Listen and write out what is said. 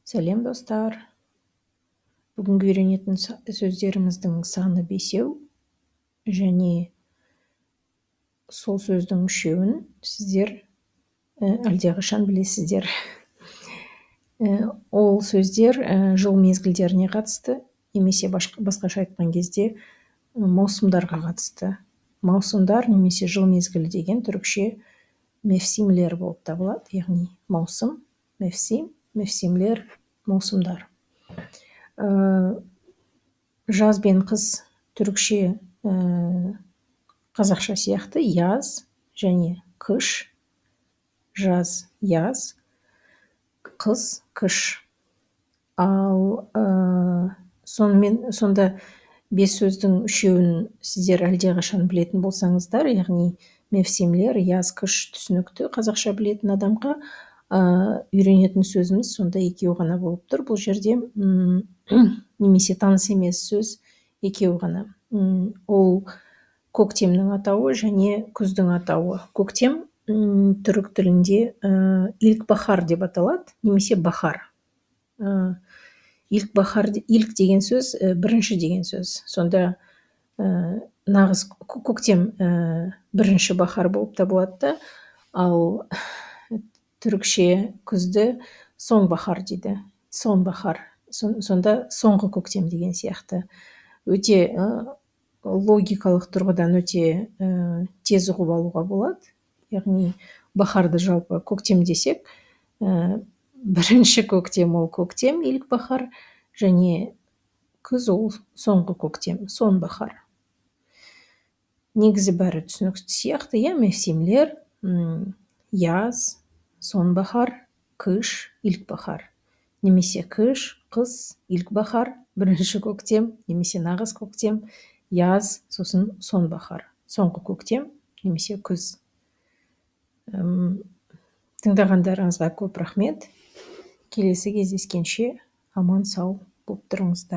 Сәлем достар. Бүгінгі үйренетін сөздеріміздің саны 5, және сол сөздің 3-еуін сіздер әлдеқашан білесіздер. Ол сөздер жыл мезгілдеріне қатысты, немесе басқаша айтқан кезде маусымдарға қатысты. Маусымдар немесе жыл мезгілі деген түрікше мевсимлер болып табылады, яғни маусым, мевсим, мевсимлер, маусымдар. Жаз бен қыс түрікше қазақша сияқты яз және қыш. Жаз яз, қыс қыш. Ал сонда 5 сөздің 3-еуін сіздер әлдеқашан білетін болсаңыздар, яғни мевсимлер, яз, қыш түсінікті қазақша білетін адамға үйренетін сөзіміз сонда 2 ғана болып тұр. Бұл жерде немесе таныс емес сөз 2 ғана. Ол көктемнің атауы және күздің атауы. Көктем түрік тілінде илк-бахар деп аталады, немесе бахар. Илк-бахар, илк деген сөз бірінші деген сөз. Сонда нағыз көктем бірінші бахар болып табылады да, ал түрікше күзді сонбахар дейді. Сонбахар. Сонда соңғы көктем деген сияқты. Өте логикалық тұрғыдан өте тез ұғып алуға болады. Яғни бахарды жалпы көктем десек, бірінші көктем ол көктем, илк-бахар, және күз ол соңғы көктем, сонбахар. Негізі бәрі түсінікті сияқты, мевсимлер, яз, сонбахар, қыш, илк-бахар. Немесе қыш, қыс, илк-бахар, бірінші көктем, немесе нағыз көктем, яз, сосын сонбахар, соңғы көктем, немесе күз. Тыңдағандарыңызға көп рахмет. Келесі кездескенше аман сау болып тұрыңыздар.